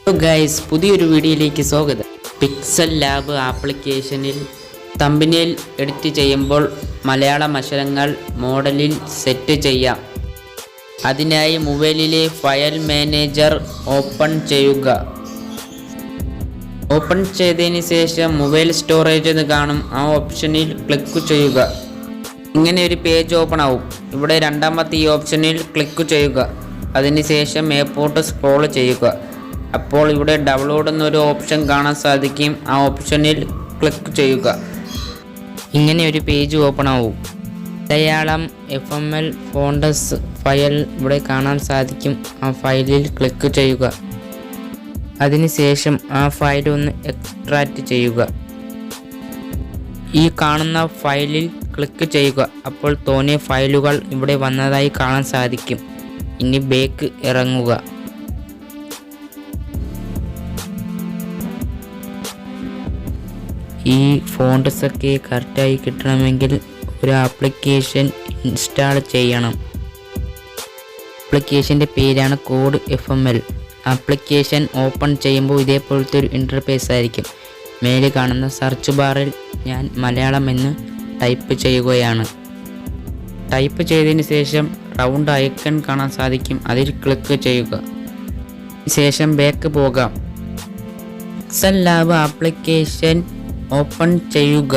Hello guys, പുതിയൊരു വീഡിയോയിലേക്ക് സ്വാഗതം. പിക്സൽ ലാബ് ആപ്ലിക്കേഷനിൽ തമ്പനെയിൽ എഡിറ്റ് ചെയ്യുമ്പോൾ മലയാളം അക്ഷരങ്ങൾ മോഡലിൽ സെറ്റ് ചെയ്യാം. അതിനായി മൊബൈലിലെ ഫയൽ മാനേജർ ഓപ്പൺ ചെയ്യുക. ഓപ്പൺ ചെയ്തതിന് ശേഷം മൊബൈൽ സ്റ്റോറേജ് എന്ന് കാണും, ആ ഓപ്ഷനിൽ ക്ലിക്ക് ചെയ്യുക. ഇങ്ങനെ ഒരു പേജ് ഓപ്പൺ ആവും. ഇവിടെ രണ്ടാമത്തെ ഈ ഓപ്ഷനിൽ ക്ലിക്ക് ചെയ്യുക. അതിനുശേഷം മേപ്പോട്ട് സ്ക്രോൾ ചെയ്യുക. അപ്പോൾ ഇവിടെ ഡൗൺലോഡ് എന്നൊരു ഓപ്ഷൻ കാണാൻ സാധിക്കും, ആ ഓപ്ഷനിൽ ക്ലിക്ക് ചെയ്യുക. ഇങ്ങനെ ഒരു പേജ് ഓപ്പൺ ആവും. മലയാളം FML ഫോണ്ടസ് ഫയൽ ഇവിടെ കാണാൻ സാധിക്കും, ആ ഫയലിൽ ക്ലിക്ക് ചെയ്യുക. അതിനുശേഷം ആ ഫയൽ ഒന്ന് എക്സ്ട്രാക്റ്റ് ചെയ്യുക. ഈ കാണുന്ന ഫയലിൽ ക്ലിക്ക് ചെയ്യുക. അപ്പോൾ തോന്നിയ ഫയലുകൾ ഇവിടെ വന്നതായി കാണാൻ സാധിക്കും. ഇനി ബാക്ക് ഇറങ്ങുക. ഈ ഫോണ്ടസ് ഒക്കെ കറക്റ്റായി കിട്ടണമെങ്കിൽ ഒരു ആപ്ലിക്കേഷൻ ഇൻസ്റ്റാൾ ചെയ്യണം. ആപ്ലിക്കേഷൻ്റെ പേരാണ് കോഡ് FML. ആപ്ലിക്കേഷൻ ഓപ്പൺ ചെയ്യുമ്പോൾ ഇതേപോലത്തെ ഒരു ഇൻ്റർഫേസ് ആയിരിക്കും. മേലെ കാണുന്ന സെർച്ച് ബാറിൽ ഞാൻ മലയാളം എന്ന് ടൈപ്പ് ചെയ്യുകയാണ്. ടൈപ്പ് ചെയ്തതിന് ശേഷം റൗണ്ട് ഐക്കൺ കാണാൻ സാധിക്കും, അതിൽ ക്ലിക്ക് ചെയ്യുക. ശേഷം ബാക്ക് പോകാം. പിക്സൽ ലാബ് ആപ്ലിക്കേഷൻ ഓപ്പൺ ചെയ്യുക.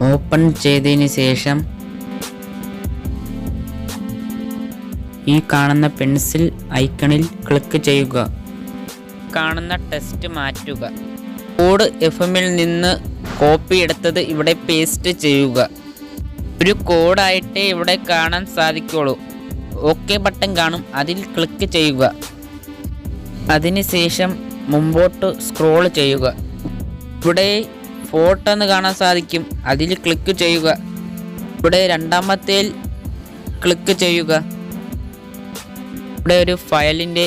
ഓപ്പൺ ചെയ്തതിന് ശേഷം ഈ കാണുന്ന പെൻസിൽ ഐക്കണിൽ ക്ലിക്ക് ചെയ്യുക. കാണുന്ന ടെക്സ്റ്റ് മാറ്റുക. കോഡ് FML നിന്ന് കോപ്പി എടുത്തത് ഇവിടെ പേസ്റ്റ് ചെയ്യുക. ഒരു കോഡായിട്ടേ ഇവിടെ കാണാൻ സാധിക്കുള്ളൂ. ഓക്കെ ബട്ടൺ കാണും, അതിൽ ക്ലിക്ക് ചെയ്യുക. അതിനുശേഷം മുമ്പോട്ട് സ്ക്രോൾ ചെയ്യുക. ഇവിടെ ഫോട്ടോ എന്ന് കാണാൻ സാധിക്കും, അതിൽ ക്ലിക്ക് ചെയ്യുക. ഇവിടെ രണ്ടാമത്തേൽ ക്ലിക്ക് ചെയ്യുക. ഇവിടെ ഒരു ഫയലിൻ്റെ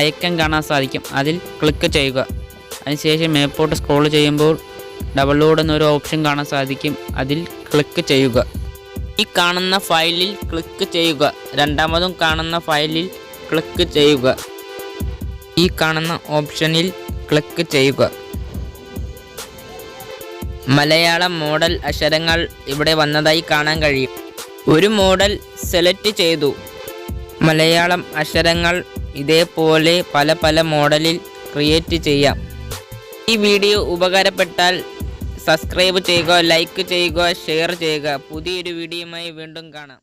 ഐക്കൺ കാണാൻ സാധിക്കും, അതിൽ ക്ലിക്ക് ചെയ്യുക. അതിനുശേഷം മേപ്പോട്ട് സ്ക്രോൾ ചെയ്യുമ്പോൾ ഡൗൺലോഡ് എന്നൊരു ഓപ്ഷൻ കാണാൻ സാധിക്കും, അതിൽ ക്ലിക്ക് ചെയ്യുക. ഈ കാണുന്ന ഫയലിൽ ക്ലിക്ക് ചെയ്യുക. രണ്ടാമതും കാണുന്ന ഫയലിൽ ക്ലിക്ക് ചെയ്യുക. ഈ കാണുന്ന ഓപ്ഷനിൽ ക്ലിക്ക് ചെയ്യുക. മലയാളം മോഡൽ അക്ഷരങ്ങൾ ഇവിടെ വന്നതായി കാണാൻ കഴിയും. ഒരു മോഡൽ സെലക്ട് ചെയ്തു. മലയാളം അക്ഷരങ്ങൾ ഇതേപോലെ പല മോഡലിൽ ക്രിയേറ്റ് ചെയ്യാം. ഈ വീഡിയോ ഉപകാരപ്പെട്ടാൽ സബ്സ്ക്രൈബ് ചെയ്യുക, ലൈക്ക് ചെയ്യുക, ഷെയർ ചെയ്യുക. പുതിയൊരു വീഡിയോയുമായി വീണ്ടും കാണാം.